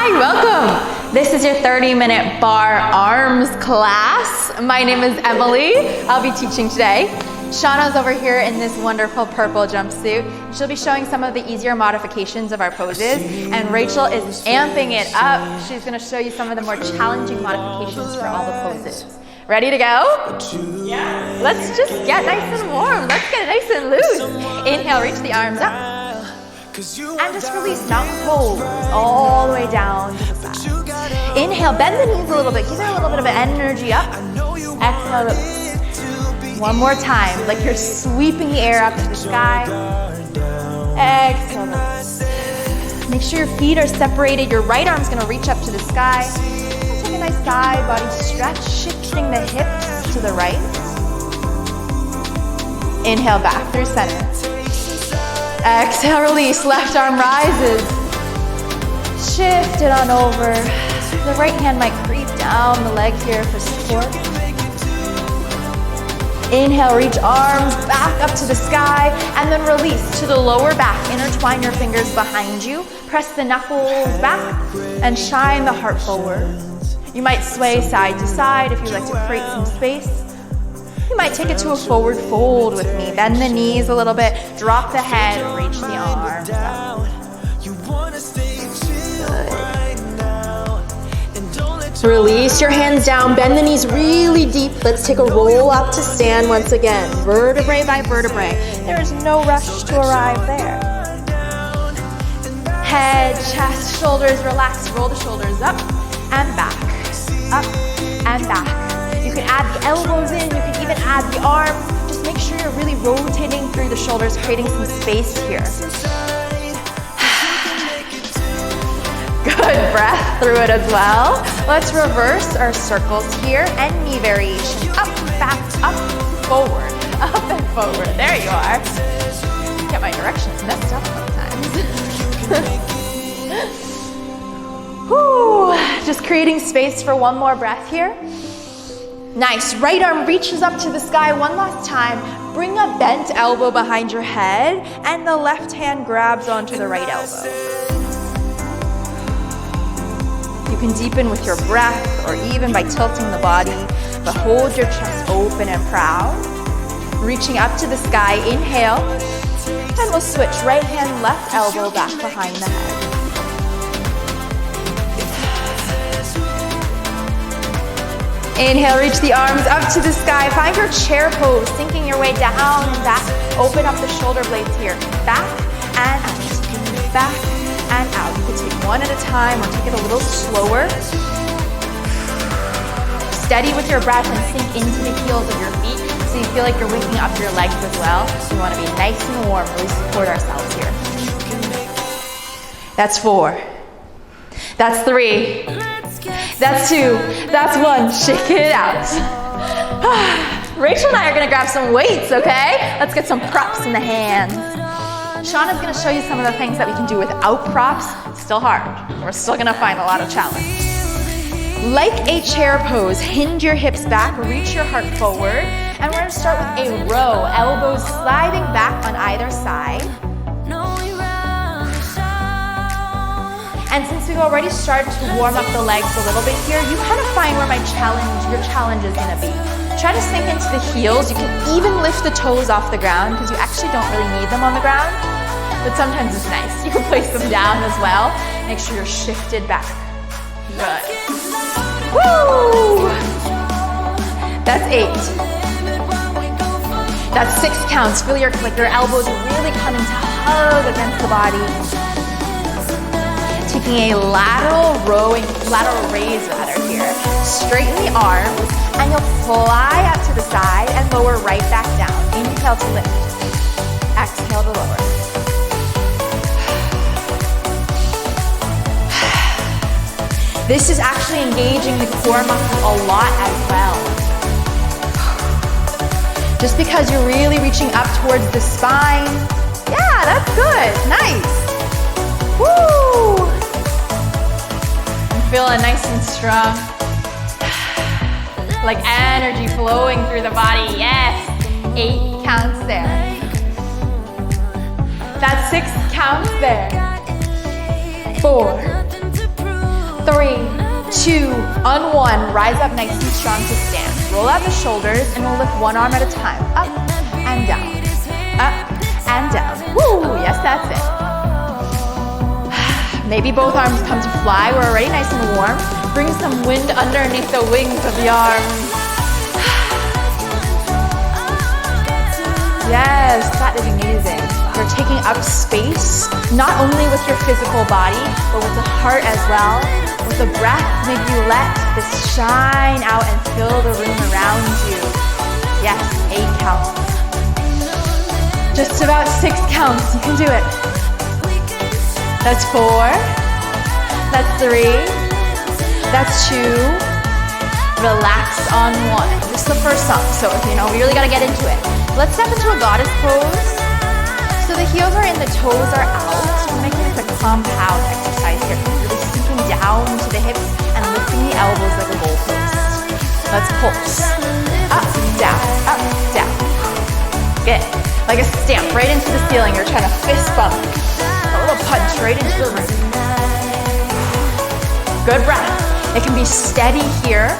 Hi, welcome. This is your 30-minute bar arms class. My name is Emily. I'll be teaching today. Shauna's over here in this wonderful purple jumpsuit. She'll be showing some of the easier modifications of our poses, and Rachel is amping it up. She's going to show you some of the more challenging modifications for all the poses. Ready to go? Yeah. Let's just get nice and warm. Let's get nice and loose. Inhale, reach the arms up. And just release mountain pose all the way down to the side. Inhale, bend the knees a little bit. Give it a little bit of energy up. Exhale, release. One more time, like you're sweeping the air up to the sky. Exhale, release. Make sure your feet are separated. Your right arm's gonna reach up to the sky. Take a nice side body stretch, shifting the hips to the right. Inhale, back through center. Exhale, release, left arm rises. Shift it on over. The right hand might creep down the leg here for support. Inhale, reach arms back up to the sky, and then release to the lower back. Intertwine your fingers behind you. Press the knuckles back and shine the heart forward. You might sway side to side if you like to create some space. You might take it to a forward fold with me. Bend the knees a little bit, drop the head, reach the arms up. Good. Release your hands down, bend the knees really deep. Let's take a roll up to stand once again, vertebrae by vertebrae. There is no rush to arrive there. Head, chest, shoulders, relax, roll the shoulders up and back, up and back. You can add the elbows in, you can even add the arms. Just make sure you're really rotating through the shoulders, creating some space here. Good, breath through it as well. Let's reverse our circles here and knee variation. Up, back, up, forward, up and forward. There you are. Get my directions messed up sometimes. Whew. Just creating space for one more breath here. Nice, right arm reaches up to the sky one last time. Bring a bent elbow behind your head and the left hand grabs onto the right elbow. You can deepen with your breath or even by tilting the body, but hold your chest open and proud. Reaching up to the sky, inhale, and we'll switch right hand, left elbow back behind the head. Inhale, reach the arms up to the sky. Find your chair pose, sinking your way down and back. Open up the shoulder blades here. Back and out. Back and out. You can take one at a time or take it a little slower. Steady with your breath and sink into the heels of your feet so you feel like you're waking up your legs as well. We want to be nice and warm, really support ourselves here. That's 4. That's 3. That's 2, that's 1, shake it out. Rachel and I are gonna grab some weights, okay? Let's get some props in the hands. Shauna's gonna show you some of the things that we can do without props. Still hard, we're still gonna find a lot of challenge. Like a chair pose, hinge your hips back, reach your heart forward, and we're gonna start with a row, elbows sliding back on either side. And since we've already started to warm up the legs a little bit here, you kind of find where your challenge is gonna be. Try to sink into the heels. You can even lift the toes off the ground because you actually don't really need them on the ground, but sometimes it's nice. You can place them down as well. Make sure you're shifted back. Good. Woo! That's 8. That's 6 counts. Feel your elbows really coming to hug against the body. Taking a lateral raise here. Straighten the arms and you'll fly up to the side and lower right back down. Inhale to lift. Exhale to lower. This is actually engaging the core muscle a lot as well. Just because you're really reaching up towards the spine. Yeah, that's good. Nice. Woo! Feeling nice and strong. Like energy flowing through the body. Yes. 8 counts there. That's 6 counts there. 4. 2, on 1, rise up nice and strong to stand. Roll out the shoulders and we'll lift one arm at a time. Up and down, up and down. Woo, yes, that's it. Maybe both arms come to fly. We're already nice and warm. Bring some wind underneath the wings of the arms. Yes, that is amazing. You're taking up space, not only with your physical body, but with the heart as well. With the breath, maybe you let this shine out and fill the room around you. Yes, 8 counts. Just about 6 counts, you can do it. That's 4, that's 3, that's 2, relax on 1. This is the first song, so we really gotta get into it. Let's step into a goddess pose. So the heels are in, the toes are out. We're making this a compound exercise here. Really sinking down to the hips and lifting the elbows like a goalpost. Let's pulse. Up, down, up, down. Good. Like a stamp right into the ceiling. You're trying to fist bump. A little punch right into the room. Good breath. It can be steady here.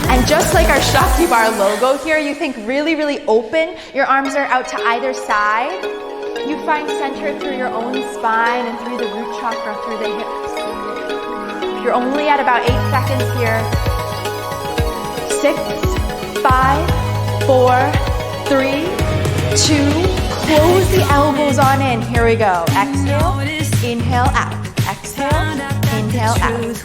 And just like our SHAKTIBARRE logo here, you think really, really open. Your arms are out to either side. You find center through your own spine and through the root chakra, through the hips. You're only at about 8 seconds here. 6, 5, 4, 3, 2, close the elbows on in. Here we go. Exhale, inhale out. Exhale, inhale out.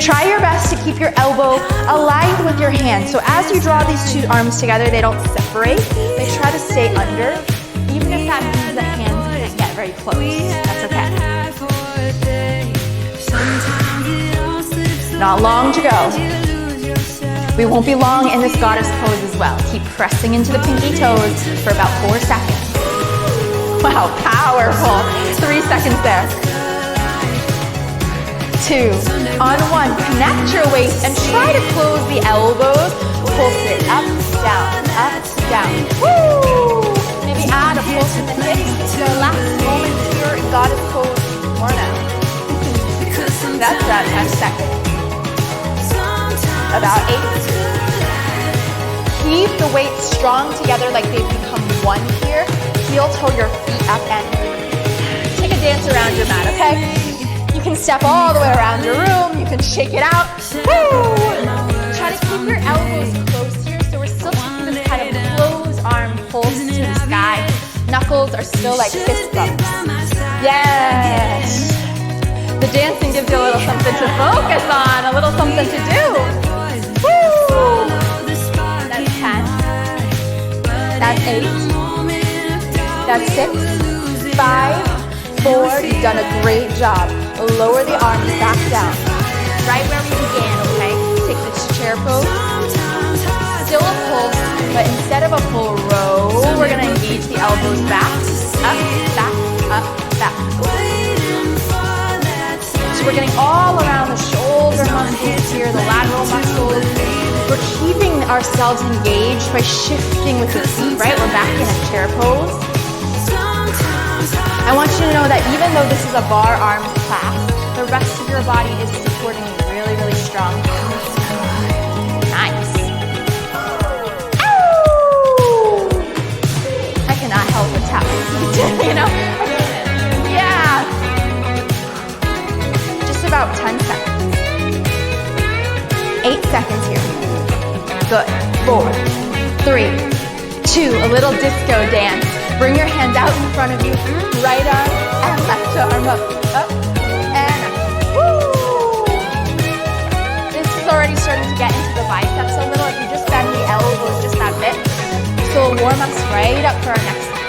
Try your best to keep your elbow aligned with your hand. So as you draw these 2 arms together, they don't separate. They try to stay under, even if that means the hands can't get very close. That's okay. Not long to go. We won't be long in this goddess pose as well. Keep pressing into the pinky toes for about 4 seconds. Wow, powerful. 3 seconds there. 2, on 1, connect your waist and try to close the elbows. Pulse it up, down, woo! Maybe add a pulse in the hips. Your last moment here in goddess pose or now. That's about 10 seconds. About 8. Keep the weight strong together like they've become one here. Heel toe your feet up and take a dance around your mat, okay? You can step all the way around your room. You can shake it out. Woo! Try to keep your elbows close here. So we're still taking this kind of closed arm pulse to the sky. Knuckles are still like fist bumps. Yes! The dancing gives you a little something to focus on, a little something to do. Woo! That's 10. That's 8. That's 6. 5. 4. You've done a great job. Lower the arms back down. Right where we began, okay? Take this chair pose. Still a pulse, but instead of a full row, we're gonna engage the elbows back. Up, back, up, back. So we're getting all around the shoulder muscles here, the lateral muscles. We're keeping ourselves engaged by shifting with the feet, right? We're back in a chair pose. I want you to know that even though this is a barre arms class, the rest of your body is supporting you really, really strong. Nice. Ow! I cannot help but tap my feet, you know? Yeah. Just about 10 seconds. 8 seconds here. Good. 4, 3, 2, a little disco dance. Bring your hands out in front of you. Right arm and left arm up, and up. Woo! This is already starting to get into the biceps a little. If you just bend the elbows just that bit. So we'll warm us right up for our next one.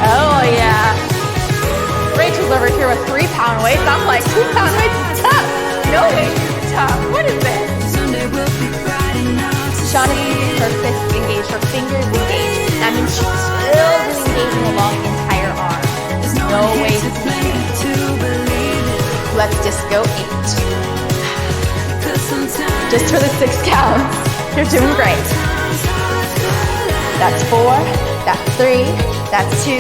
Oh yeah. Rachel's over here with 3-pound weights. I'm like, 2-pound weights is tough. No weights is tough. What is this? Shauna's keeping her fists engaged, her fingers engaged. That means she's still engaging along the entire arm. There's no weights needed. Let's disco 8. Just for the 6 counts. You're doing great. That's 4, That's 3, that's 2,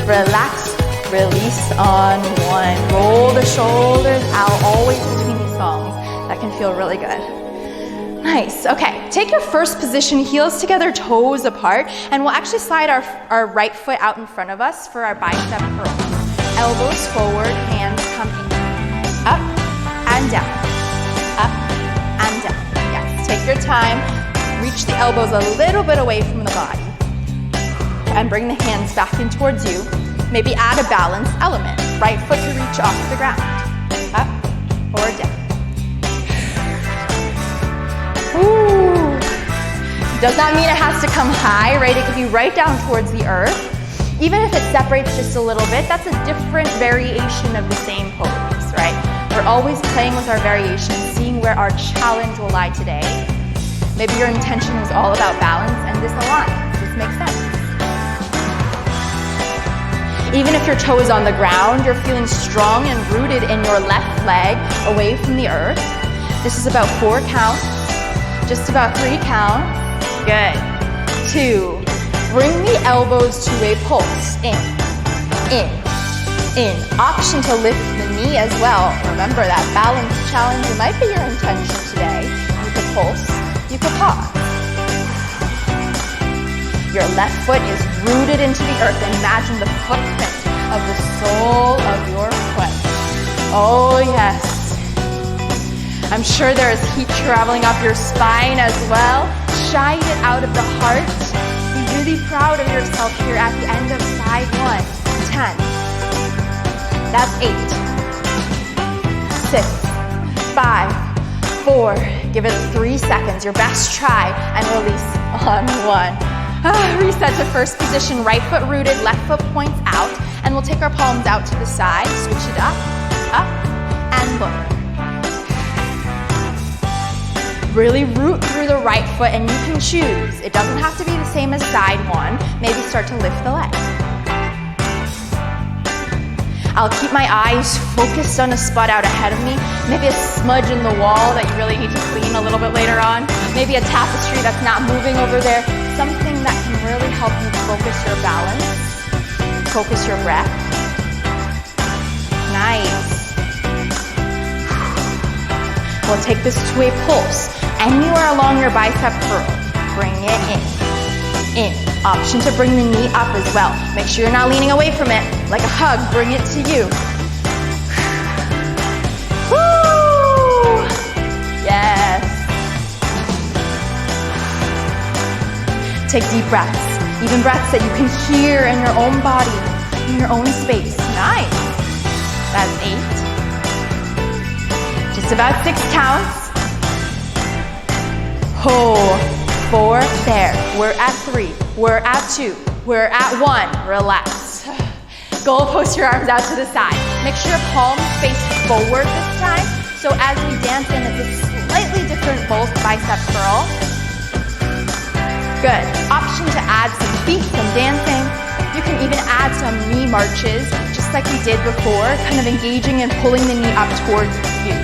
relax, release on 1. Roll the shoulders out, always between these songs. That can feel really good. Nice, okay. Take your first position, heels together, toes apart, and we'll actually slide our right foot out in front of us for our bicep curl. Elbows forward, hands come in. Up and down, up and down. Yes, take your time. Reach the elbows a little bit away from the body. And bring the hands back in towards you. Maybe add a balance element. Right foot to reach off the ground. Up or down. Ooh. Does not mean it has to come high, right? It could be right down towards the earth. Even if it separates just a little bit, that's a different variation of the same pose, right? We're always playing with our variations, seeing where our challenge will lie today. Maybe your intention was all about balance and this aligns. This makes sense. Even if your toe is on the ground, you're feeling strong and rooted in your left leg away from the earth. This is about 4 counts, just about 3 counts. Good. 2. Bring the elbows to a pulse. In, in, in. Option to lift the knee as well. Remember that balance challenge, it might be your intention today. You could pulse, you could pause. Your left foot is rooted into the earth. Imagine the footprint of the sole of your foot. Oh yes. I'm sure there is heat traveling up your spine as well. Shine it out of the heart. Be really proud of yourself here at the end of side 1. 10. That's 8. 6. 5. 4. Give it 3 seconds. Your best try and release on 1. Reset to first position, right foot rooted, left foot points out, and we'll take our palms out to the side, switch it up, and look. Really root through the right foot, and you can choose. It doesn't have to be the same as side 1. Maybe start to lift the leg. I'll keep my eyes focused on a spot out ahead of me, maybe a smudge in the wall that you really need to clean a little bit later on, maybe a tapestry that's not moving over there, something that can really help you focus your balance, focus your breath. Nice. We'll take this to a pulse. Anywhere along your bicep curl, bring it in. Option to bring the knee up as well. Make sure you're not leaning away from it. Like a hug, bring it to you. Woo! Yes. Take deep breaths. Even breaths that you can hear in your own body, in your own space. Nice. That's 8. Just about 6 counts. Hold. 4, there. We're at 3, we're at 2, we're at 1. Relax. Goalpost your arms out to the side. Make sure your palms face forward this time. So as we dance in, it's a slightly different both bicep curl. Good. Option to add some feet, some dancing. You can even add some knee marches, just like we did before, kind of engaging and pulling the knee up towards you.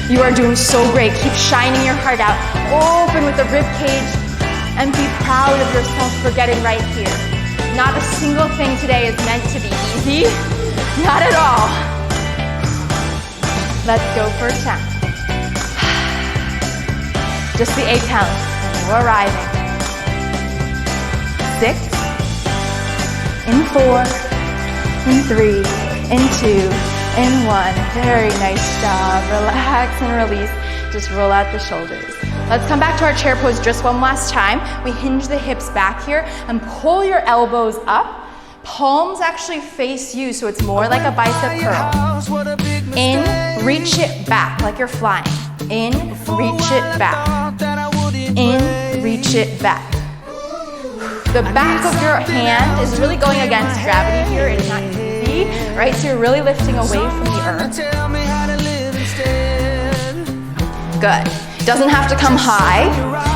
You are doing so great. Keep shining your heart out. Open with the rib cage and be proud of yourself for getting right here. Not a single thing today is meant to be easy. Not at all. Let's go for 10. Just the 8 counts. We're arriving. 6. In 4. In 3. In 2. In 1. Very nice job. Relax and release. Just roll out the shoulders. Let's come back to our chair pose just one last time. We hinge the hips back here and pull your elbows up. Palms actually face you, so it's more like a bicep curl. In, reach it back like you're flying. In, reach it back. In, reach it back. The back of your hand is really going against gravity here. It's not easy, right? So you're really lifting away from the earth. Good. Doesn't have to come high.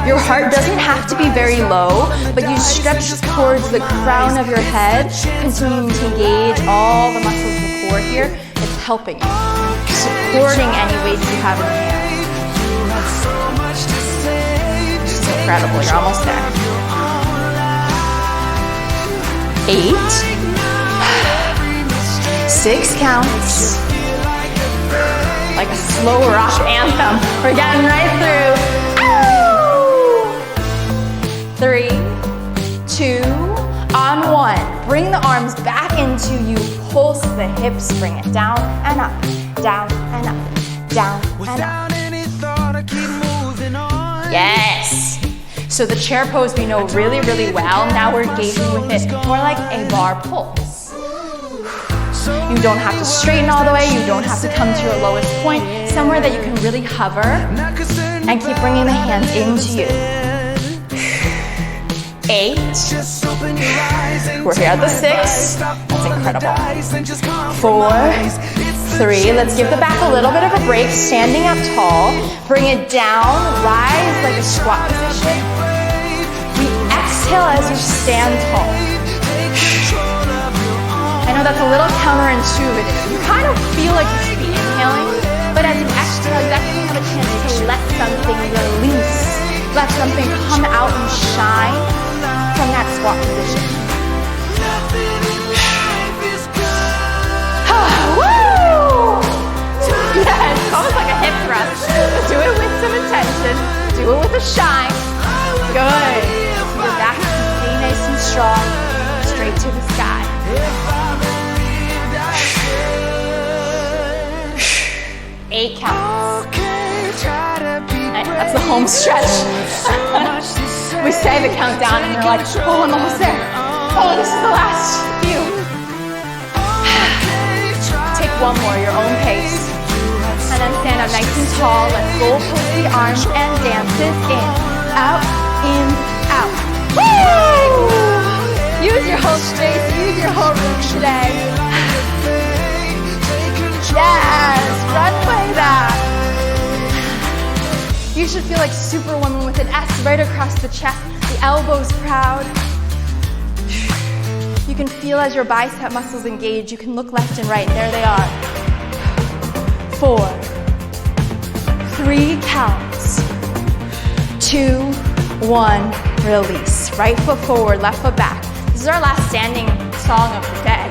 Your heart doesn't have to be very low, but you stretch towards the crown of your head, continuing to engage all the muscles of the core here. It's helping you, supporting any weights you have in the hand. So incredible. You're almost there. 8. 6 counts. Like a slow rock anthem. We're getting right through. 3, 2, on 1. Bring the arms back into you. Pulse the hips. Bring it down and up, down and up, down and up. Yes. So the chair pose we know really, really well. Now we're engaging with it more like a bar pulse. You don't have to straighten all the way. You don't have to come to your lowest point. Somewhere that you can really hover and keep bringing the hands into you. 8. We're here at the 6. That's incredible. 4, 3. Let's give the back a little bit of a break. Standing up tall. Bring it down. Rise like a squat position. We exhale as you stand tall. I know that's a little counterintuitive. You kind of feel like you should be inhaling, but as you exhale, you actually have a chance to let something release. Let something come out and shine from that squat position. Woo! Yes, almost like a hip thrust. Do it with some intention. Do it with a shine. Good. Your back can stay nice and strong. Straight to the sky. 8 counts. That's the home stretch. We say the countdown and you're like, oh, I'm almost there. Oh, this is the last few. Take one more, your own pace. And then stand up nice and tall. Let's go push the arms and dance this in, out, Woo! Use your whole space, use your whole room today. Yes, runway that. You should feel like Superwoman with an S right across the chest, the elbows proud. You can feel as your bicep muscles engage. You can look left and right, and there they are. 4, 3 counts. 2, 1, release. Right foot forward, left foot back. This is our last standing song of the day.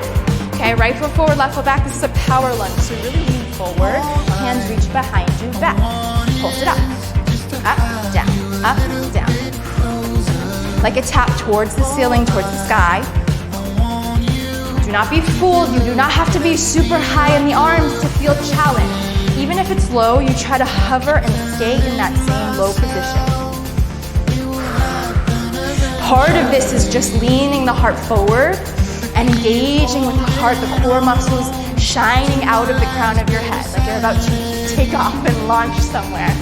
Okay, right foot forward, left foot back. This is a power lunge, so really lean forward. Hands reach behind you, back. Pulse it up. Up, down, like a tap towards the ceiling, towards the sky. Do not be fooled. You do not have to be super high in the arms to feel challenged. Even if it's low, you try to hover and stay in that same low position. Part of this is just leaning the heart forward and engaging with the heart, the core muscles shining out of the crown of your head, like you're about to take off and launch somewhere.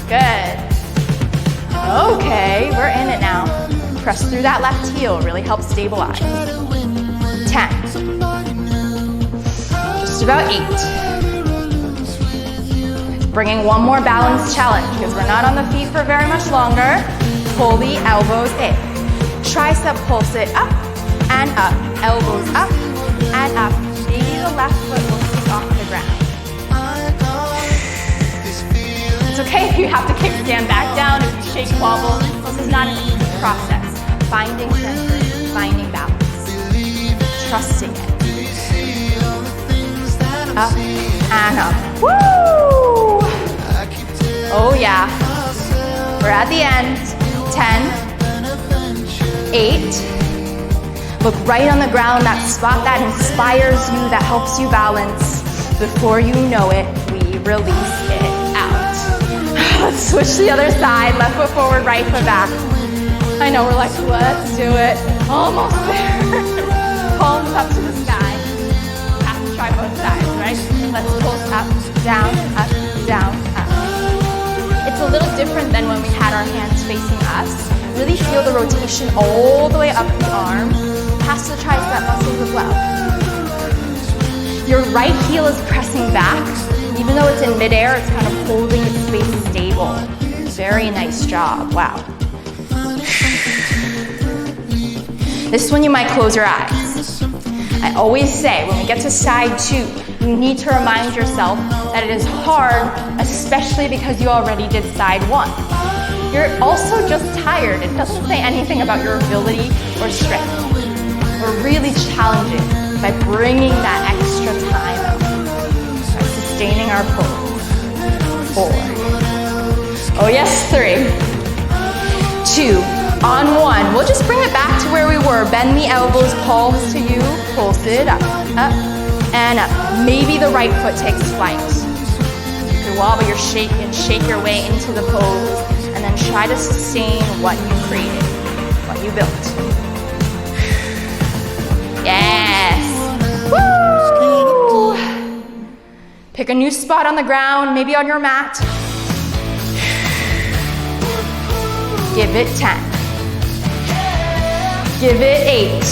Good. Okay, we're in it now. Press through that left heel, really helps stabilize. 10. Just about 8. Bringing one more balance challenge because we're not on the feet for very much longer. Pull the elbows in. Tricep pulse it up and up. Elbows up and up. Maybe the left foot will kick off the ground. It's okay if you have to kickstand back down, if you shake, wobble. This is not an easy process. Finding center, finding balance, trusting it. Up and up. Woo! Oh yeah. We're at the end. 10, 8. Look right on the ground, that spot that inspires you, that helps you balance. Before you know it, we release it out. Let's switch the other side. Left foot forward, right foot back. I know we're like, let's do it. Almost there. Palms up to the sky. Have to try both sides, right? Let's pulse up, down, up, down, up. It's a little different than when we had our hands facing us. Really feel the rotation all the way up the arm, past the tricep muscles as well. Your right heel is pressing back. Even though it's in midair, it's kind of holding its space stable. Very nice job, wow. This one you might close your eyes. I always say when we get to side 2, You need to remind yourself that it is hard, especially because you already did side one. You're also just tired. It doesn't say anything about your ability or strength. We're really challenging by bringing that extra time out, by sustaining our pose. 4. Oh yes, 3. 2. On 1. We'll just bring it back to where we were. Bend the elbows, palms to you, pulse it up, up, and up. Maybe the right foot takes flight. You can wobble your shake and shake your way into the pose, and then try to sustain what you created, what you built. Yes! Woo! Pick a new spot on the ground, maybe on your mat. Give it 10. Give it 8.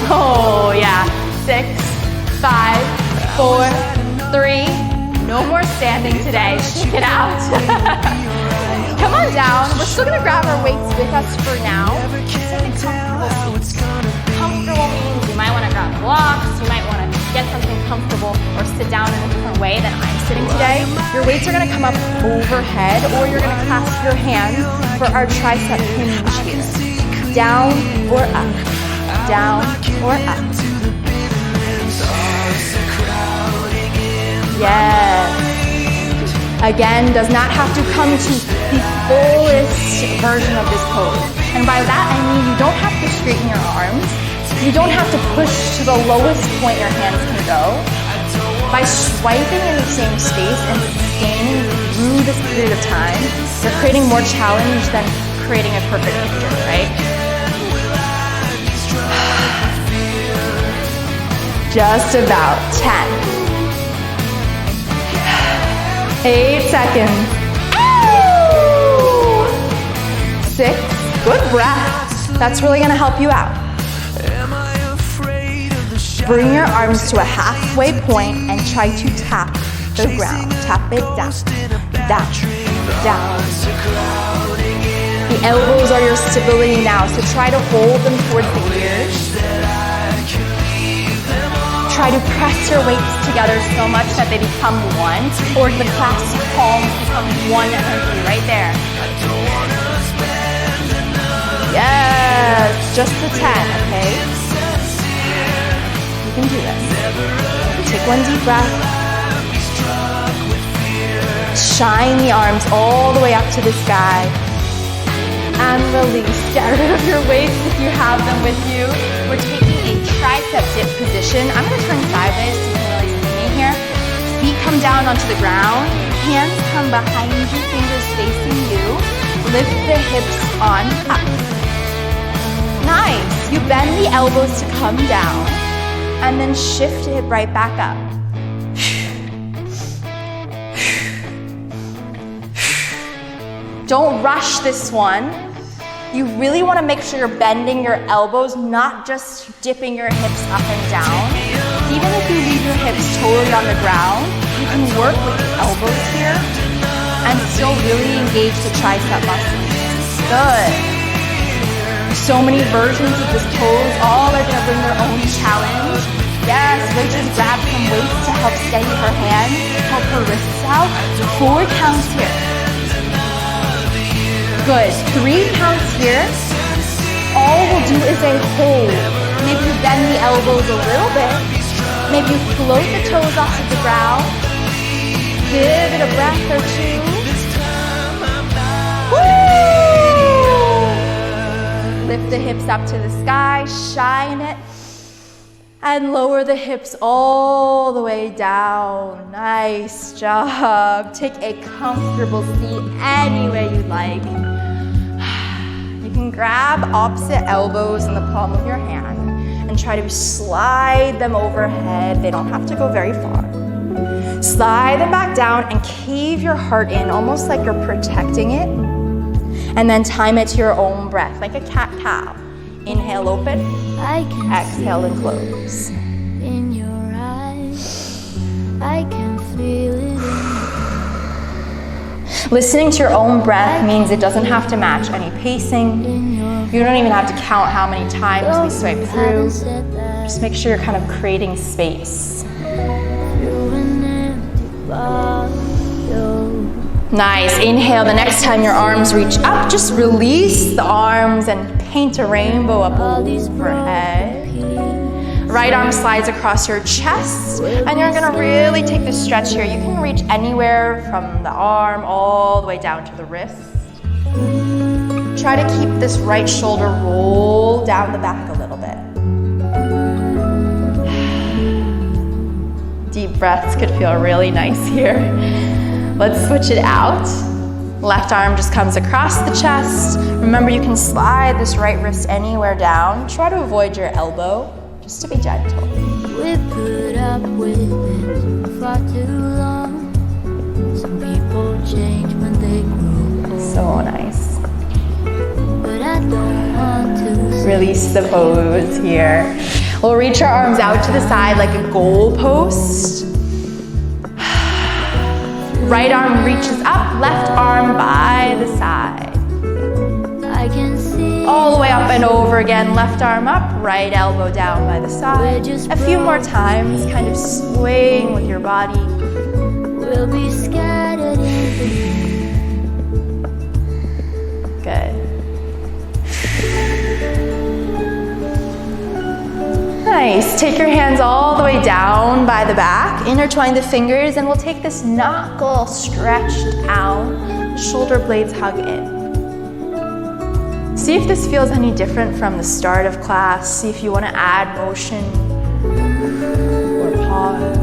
Oh yeah. 6, 5, 4, 3. No more standing today. Shake it out. Come on down. We're still gonna grab our weights with us for now. Comfortable means you might want to grab blocks. You might want to get something comfortable or sit down in a different way than I'm sitting today. Your weights are gonna come up overhead, or you're gonna clasp your hands for our tricep hinge here. Down or up, down or up. Yes. Again, does not have to come to the fullest version of this pose. And by that I mean you don't have to straighten your arms. You don't have to push to the lowest point your hands can go. By swiping in the same space and sustaining through this period of time, you're creating more challenge than creating a perfect picture, right? Just about 10. 8 seconds. 6. Good breath. That's really gonna help you out. Bring your arms to a halfway point and try to tap the ground. Tap it down, down, down. The elbows are your stability now, so try to hold them towards the ears. Try to press your weights together so much that they become one, or the clasped palms become one energy right there. Yes, just the 10, okay? You can do this. Take one deep breath. Shine the arms all the way up to the sky. And release. Get rid of your weights if you have them with you. We're taking a tricep dip position. I'm going to turn sideways so you can really see me here. Feet come down onto the ground. Hands come behind you, fingers facing you. Lift the hips on up. Nice. You bend the elbows to come down and then shift it right back up. Don't rush this one. You really want to make sure you're bending your elbows, not just dipping your hips up and down. Even if you leave your hips totally on the ground, you can work with the elbows here and still really engage the tricep muscles. Good. So many versions of this pose, all are going to bring their own challenge. Yes, Rachel's grab some weights to help steady her hands, help her wrists out. 4 counts here. Good, 3 counts here. All we'll do is a hold. Maybe you bend the elbows a little bit. Maybe you float the toes off of the ground. Give it a breath or two. Woo! Lift the hips up to the sky, shine it, and lower the hips all the way down. Nice job. Take a comfortable seat any way you'd like. You can grab opposite elbows in the palm of your hand and try to slide them overhead. They don't have to go very far. Slide them back down and cave your heart in, almost like you're protecting it. And then time it to your own breath, like a cat-cow. Inhale, open. Exhale and close. In your eyes, I can feel it. Listening to your own breath means it doesn't have to match any pacing. You don't even have to count how many times we swipe through. Just make sure you're kind of creating space. Nice. Inhale. The next time your arms reach up, just release the arms and paint a rainbow up overhead. Right arm slides across your chest, and you're gonna really take the stretch here. You can reach anywhere from the arm all the way down to the wrist. Try to keep this right shoulder roll down the back a little bit. Deep breaths could feel really nice here. Let's switch it out. Left arm just comes across the chest. Remember, you can slide this right wrist anywhere down. Try to avoid your elbow, just to be gentle. We put up with it for too long. Some people change when they grow old. So nice. But I don't want to. Release the pose here. We'll reach our arms out to the side like a goal post. Right arm reaches up, left arm by the side. I can see All the way up and over again, left arm up, right elbow down by the side. A few more times, kind of swaying with your body. we'll be scattered in the Good. Nice. Take your hands all the way down by the back. Intertwine the fingers, and we'll take this knuckle stretched out. Shoulder blades hug in. See if this feels any different from the start of class. See if you want to add motion or pause.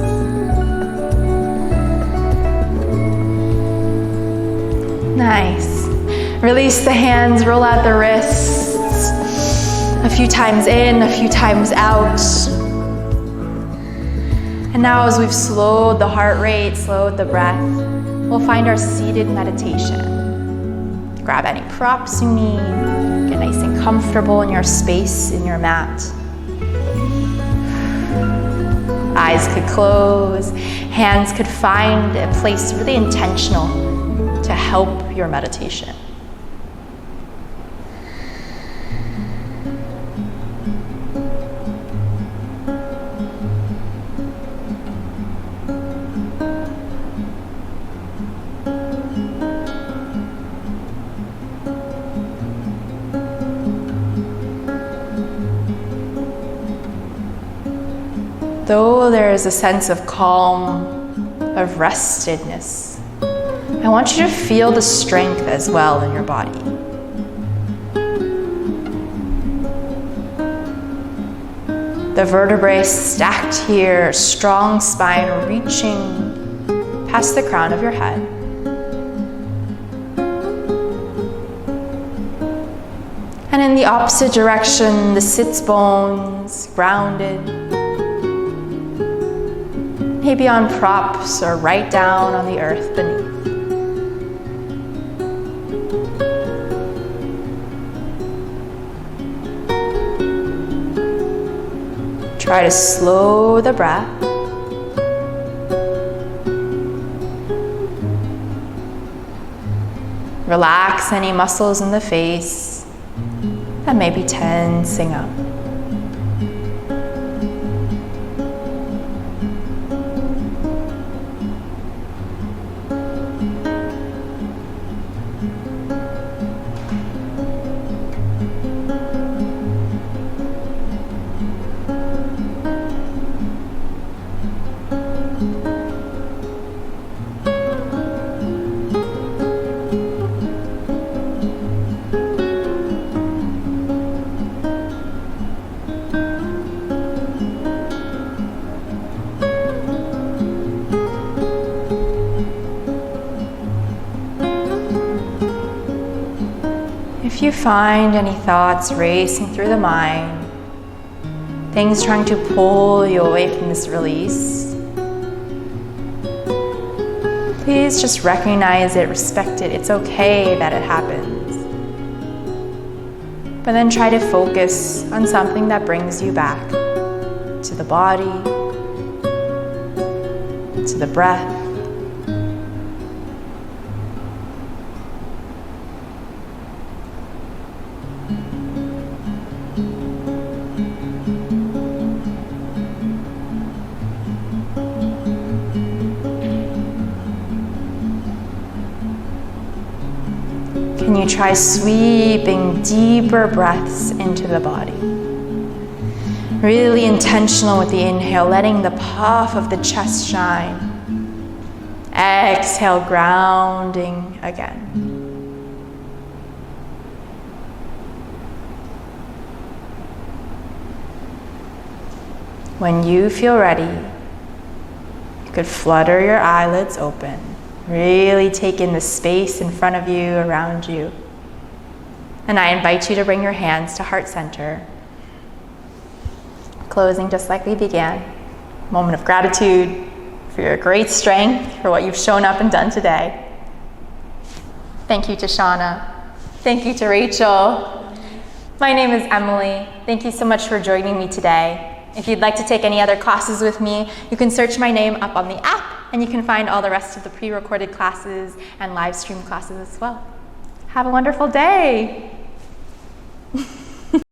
Nice. Release the hands, roll out the wrists. A few times in, a few times out. And now as we've slowed the heart rate, slowed the breath, we'll find our seated meditation. Grab any props you need, get nice and comfortable in your space, in your mat. Eyes could close, hands could find a place really intentional to help your meditation. Though there is a sense of calm, of restedness, I want you to feel the strength as well in your body. The vertebrae stacked here, strong spine reaching past the crown of your head. And in the opposite direction, the sits bones grounded. Maybe on props or right down on the earth beneath. Try to slow the breath. Relax any muscles in the face that may be tensing up. If you find any thoughts racing through the mind, things trying to pull you away from this release, please just recognize it, respect it. It's okay that it happens. But then try to focus on something that brings you back to the body, to the breath. Can you try sweeping deeper breaths into the body? Really intentional with the inhale, letting the puff of the chest shine. Exhale, grounding again. When you feel ready, you could flutter your eyelids open. Really take in the space in front of you, around you. And I invite you to bring your hands to heart center. Closing just like we began. Moment of gratitude for your great strength, for what you've shown up and done today. Thank you to Shauna. Thank you to Rachel. My name is Emily. Thank you so much for joining me today. If you'd like to take any other classes with me, you can search my name up on the app, and you can find all the rest of the pre-recorded classes and live stream classes as well. Have a wonderful day.